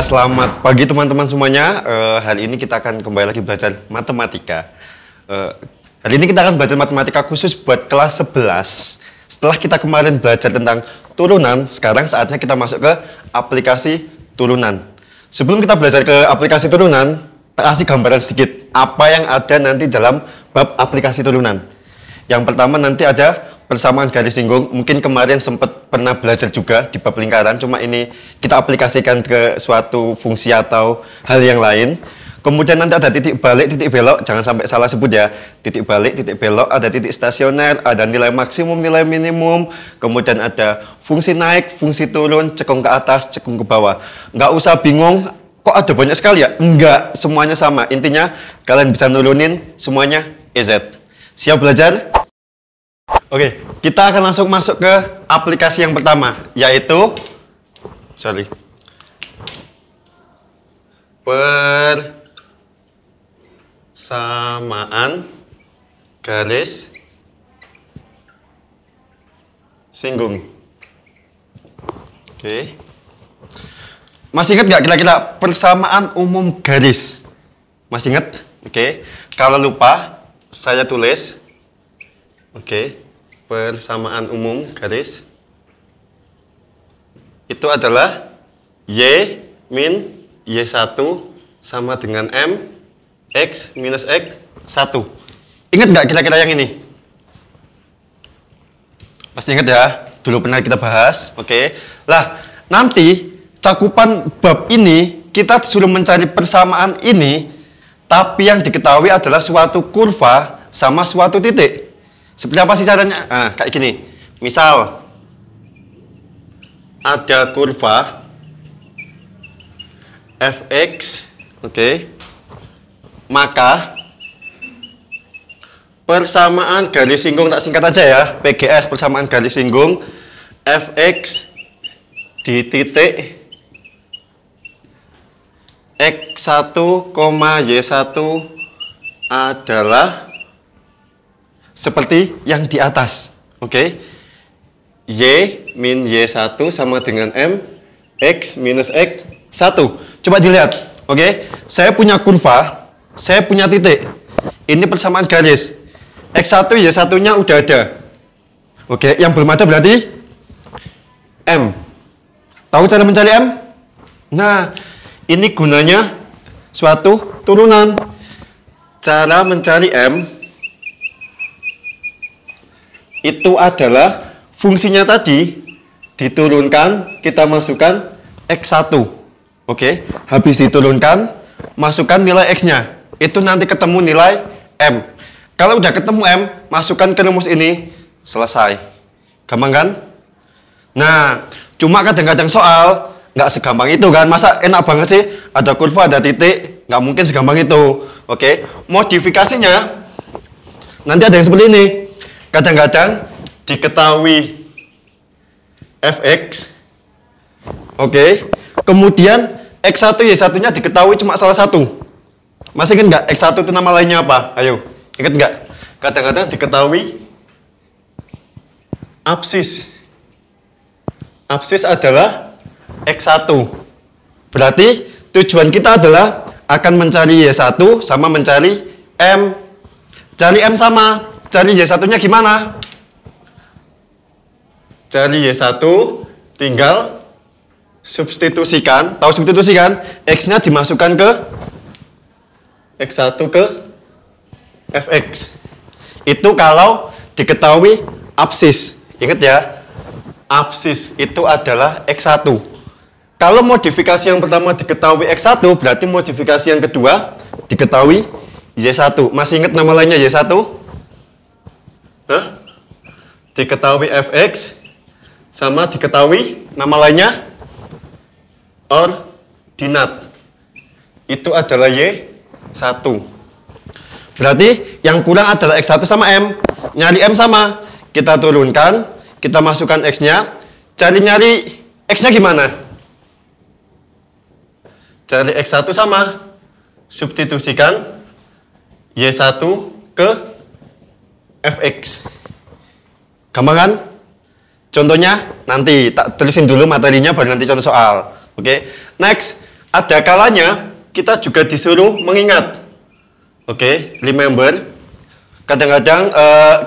Selamat pagi teman-teman semuanya. Hari ini kita akan kembali lagi belajar matematika. Hari ini kita akan belajar matematika khusus buat kelas 11. Setelah kita kemarin belajar tentang turunan, sekarang saatnya kita masuk ke aplikasi turunan. Sebelum kita belajar ke aplikasi turunan, kasih gambaran sedikit apa yang ada nanti dalam bab aplikasi turunan. Yang pertama nanti ada persamaan garis singgung. Mungkin kemarin sempat pernah belajar juga di bab lingkaran, cuma ini kita aplikasikan ke suatu fungsi atau hal yang lain. Kemudian nanti ada titik balik, titik belok, jangan sampai salah sebut ya. Titik balik, titik belok, ada titik stasioner, ada nilai maksimum, nilai minimum, kemudian ada fungsi naik, fungsi turun, cekung ke atas, cekung ke bawah. Nggak usah bingung, kok ada banyak sekali ya? Enggak, semuanya sama. Intinya kalian bisa nurunin semuanya EZ. Siap belajar? Oke, kita akan langsung masuk ke aplikasi yang pertama, yaitu persamaan garis singgung. Oke. Masih ingat nggak kira-kira persamaan umum garis? Masih ingat? Oke. Kalau lupa, saya tulis. Oke. Persamaan umum garis itu adalah Y min Y1 sama dengan M X minus X1. Ingat nggak kira-kira yang ini? Pasti ingat ya, dulu pernah kita bahas. Oke. Lah, nanti cakupan bab ini kita disuruh mencari persamaan ini, tapi yang diketahui adalah suatu kurva sama suatu titik. Seperti apa sih caranya? Nah, kayak gini. Misal ada kurva fx, oke. Maka persamaan garis singgung, tak singkat aja ya, PGS, persamaan garis singgung fx di titik x1, y1 adalah seperti yang di atas, oke? Y min Y1 sama dengan M X minus X1. Coba dilihat, oke? Saya punya kurva, saya punya titik. Ini persamaan garis. X1, Y1-nya udah ada. Oke, yang belum ada berarti M. Tahu cara mencari M? Nah, ini gunanya suatu turunan. Cara mencari M itu adalah fungsinya tadi diturunkan, kita masukkan X1. Oke, habis diturunkan, masukkan nilai X-nya. Itu nanti ketemu nilai M. Kalau udah ketemu M, masukkan ke rumus ini, selesai. Gampang kan? Nah, cuma kadang-kadang soal nggak segampang itu kan. Masa enak banget sih, ada kurva, ada titik, nggak mungkin segampang itu. Oke, modifikasinya nanti ada yang seperti ini. Kadang-kadang diketahui fx, oke, kemudian x1 y1-nya diketahui cuma salah satu. Masih ingat nggak x1 itu nama lainnya apa? Ayo, ingat nggak? Kadang-kadang diketahui absis. Absis adalah x1. Berarti tujuan kita adalah akan mencari y1 sama mencari m. Cari m sama cari Y1-nya gimana? Cari Y1, tinggal substitusikan. Tahu substitusi kan? X-nya dimasukkan ke X1 ke Fx. Itu kalau diketahui absis. Ingat ya, absis itu adalah X1. Kalau modifikasi yang pertama diketahui X1, berarti modifikasi yang kedua diketahui Y1. Masih ingat nama lainnya Y1? Diketahui fx sama diketahui nama lainnya ordinat. Itu adalah Y1. Berarti yang kurang adalah X1 sama M. Nyari M sama, kita turunkan, kita masukkan X-nya. Nyari X-nya gimana? Cari X1 sama, substitusikan Y1 ke fx. Gampang kan? Contohnya nanti tak tulisin dulu materinya baru nanti contoh soal. Oke. Next, ada kalanya kita juga disuruh mengingat. Oke, remember. Kadang-kadang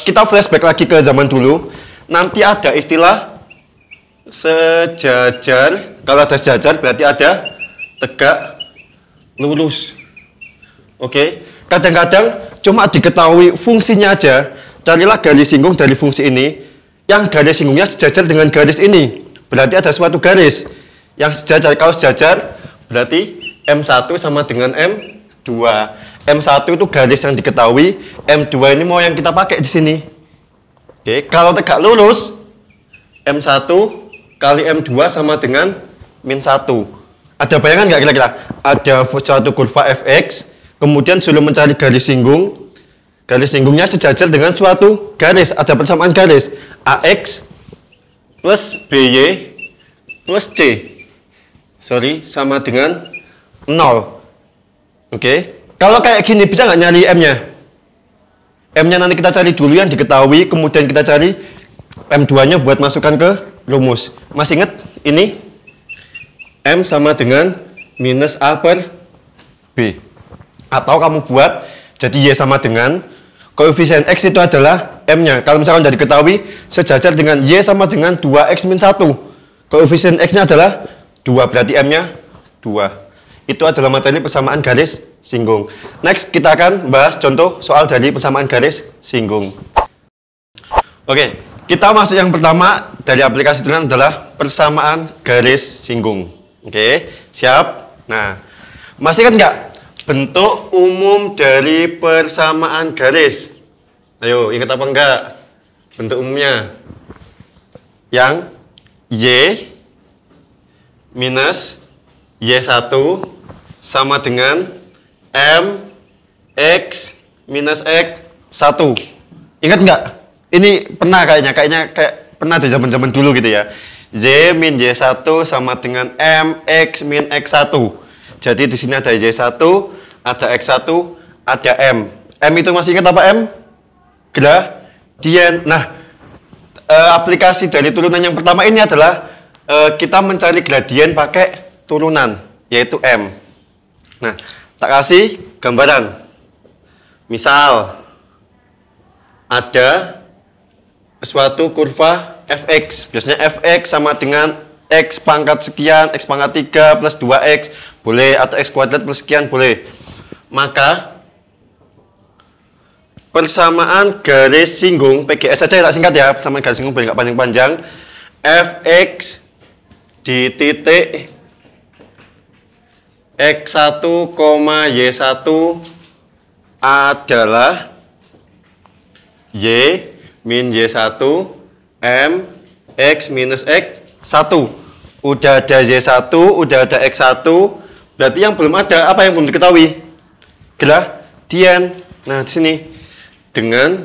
kita flashback lagi ke zaman dulu. Nanti ada istilah sejajar. Kalau ada sejajar berarti ada tegak lurus. Oke. Kadang-kadang cuma diketahui fungsinya aja. Carilah garis singgung dari fungsi ini. Yang garis singgungnya sejajar dengan garis ini. Berarti ada suatu garis yang sejajar. Kalau sejajar berarti M1 sama dengan M2. M1 itu garis yang diketahui, M2 ini mau yang kita pakai di sini. Oke, kalau tegak lurus, M1 kali M2 sama dengan min 1. Ada bayangan nggak kira-kira? Ada suatu kurva fx, kemudian sudah mencari garis singgung. Garis singgungnya sejajar dengan suatu garis, ada persamaan garis. AX plus BY plus C. Sama dengan 0. Oke. Kalau kayak gini bisa nggak nyari M-nya? M-nya nanti kita cari dulu yang diketahui, kemudian kita cari M2-nya buat masukkan ke rumus. Masih ingat ini? M sama dengan minus A per B. Atau kamu buat jadi Y sama dengan koefisien X itu adalah M-nya. Kalau misalkan sudah diketahui sejajar dengan Y sama dengan 2X min 1. Koefisien X-nya adalah 2, berarti M-nya 2. Itu adalah materi persamaan garis singgung. Next, kita akan bahas contoh soal dari persamaan garis singgung. Oke, kita masuk yang pertama dari aplikasi turunan adalah persamaan garis singgung. Oke, siap? Nah, masih kan nggak? Bentuk umum dari persamaan garis. Ayo, ingat apa enggak? Bentuk umumnya. Yang Y minus Y1 sama dengan M X minus X1. Ingat nggak? Ini pernah kayaknya pernah di zaman-zaman dulu gitu ya. Y min Y1 sama dengan M X min X1. Jadi di sini ada Y1, ada X1, ada M. M itu masih ingat apa M? Gradien. Nah, aplikasi dari turunan yang pertama ini adalah kita mencari gradien pakai turunan, yaitu M. Nah, tak kasih gambaran. Misal, ada suatu kurva fx. Biasanya fx sama dengan x pangkat sekian, x pangkat 3 plus 2x, boleh, atau x kuadrat plus sekian, boleh. Maka, persamaan garis singgung, PGS saja tak singkat ya, persamaan garis singgung biar nggak panjang-panjang. Fx di titik X1, Y1 adalah Y min Y1 M X minus X1. Udah ada Y1, udah ada X1, berarti yang belum ada, apa yang belum diketahui? Gradien. Nah, di sini dengan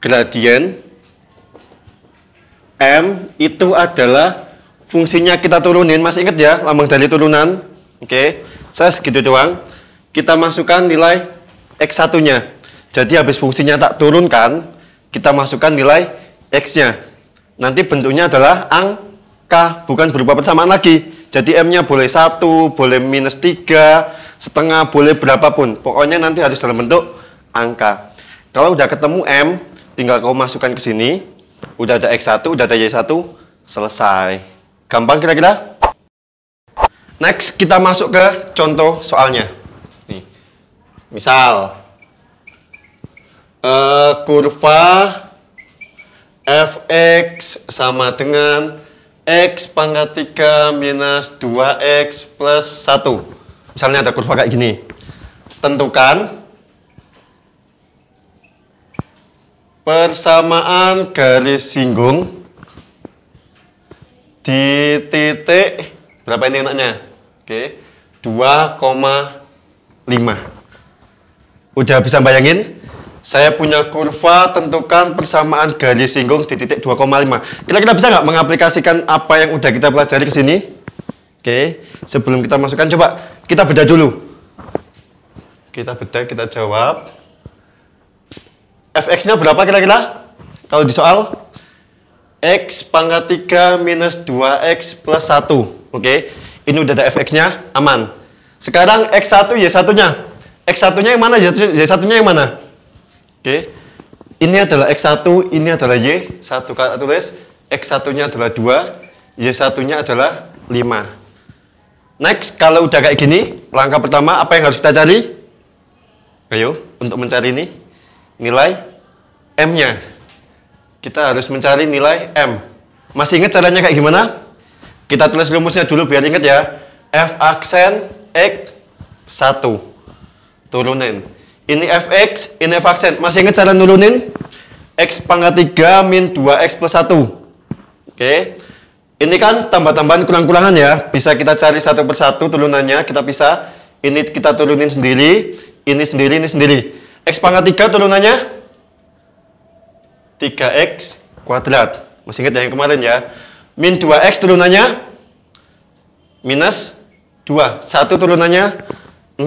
gradien M itu adalah fungsinya kita turunin. Masih ingat ya, lambang dari turunan? Oke, saya segitu doang. Kita masukkan nilai X1-nya. Jadi habis fungsinya tak turunkan, kita masukkan nilai X-nya. Nanti bentuknya adalah angka, bukan berupa persamaan lagi. Jadi M-nya boleh 1, boleh minus 3, setengah, boleh berapapun. Pokoknya nanti harus dalam bentuk angka. Kalau udah ketemu M, tinggal kau masukkan ke sini. Udah ada X1, udah ada Y1, selesai. Gampang kira-kira? Next, kita masuk ke contoh soalnya. Nih. Misal, kurva fx sama dengan x pangkat 3 minus 2x plus 1. Misalnya ada kurva kayak gini. Tentukan persamaan garis singgung di titik berapa ini enaknya? Oke, 2,5. Udah bisa bayangin? Saya punya kurva, tentukan persamaan garis singgung di titik 2,5. Kira-kira bisa nggak mengaplikasikan apa yang udah kita pelajari ke sini? Oke, sebelum kita masukkan, coba kita bedah dulu. Kita bedah, kita jawab. Fx-nya berapa kira-kira? Kalau di soal? X pangkat 3 minus 2X plus 1. Oke, ini udah ada fx-nya, aman. Sekarang X1, Y1-nya. X1-nya yang mana, Y1-nya yang mana? Oke, ini adalah X1, ini adalah Y1. Kakak tulis, X1-nya adalah 2, Y1-nya adalah 5. Next, kalau udah kayak gini, langkah pertama apa yang harus kita cari? Ayo, untuk mencari ini, nilai M-nya. Kita harus mencari nilai M. Masih ingat caranya kayak gimana? Kita tulis rumusnya dulu biar ingat ya. F aksen X1. Turunin. Ini Fx, ini F aksen. Masih ingat cara nurunin? X pangkat 3 min 2X plus 1. Oke. Ini kan tambah-tambahan kurang-kurangan ya. Bisa kita cari satu persatu turunannya. Kita bisa. Ini kita turunin sendiri. Ini sendiri, ini sendiri. X pangkat 3 turunannya 3X kuadrat. Masih ingat yang kemarin ya. Min 2X turunannya minus 2. 1 turunannya 0.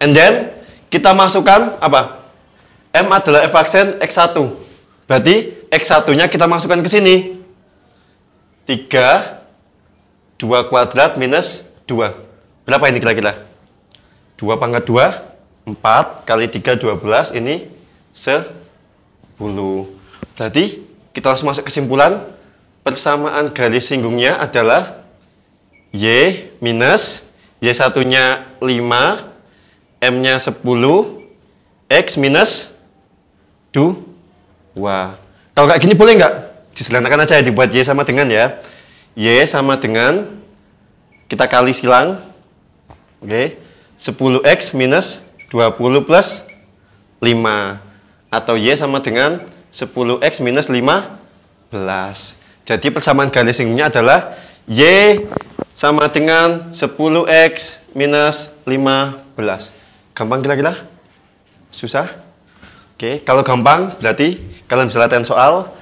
And then kita masukkan apa? M adalah F aksen X1. Berarti X1-nya kita masukkan ke sini. 3 2 kuadrat minus 2. Berapa ini kira-kira? 2 pangkat 2 4 kali 3 12. Ini 10. Berarti kita langsung masuk kesimpulan. Persamaan garis singgungnya adalah Y minus Y1-nya 5, M-nya 10, X minus 2. Kalau kayak gini boleh nggak? Disederhanakan aja ya, dibuat Y sama dengan ya. Y sama dengan, kita kali silang. Oke, 10X minus 20 plus 5. Atau Y sama dengan 10X minus 15. Jadi persamaan garis singgungnya adalah Y sama dengan 10X minus 15. Gampang kira-kira? Susah? Oke, kalau gampang berarti kalian bisa latihan soal.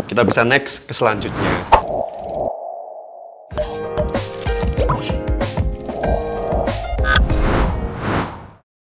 Kita bisa next ke selanjutnya.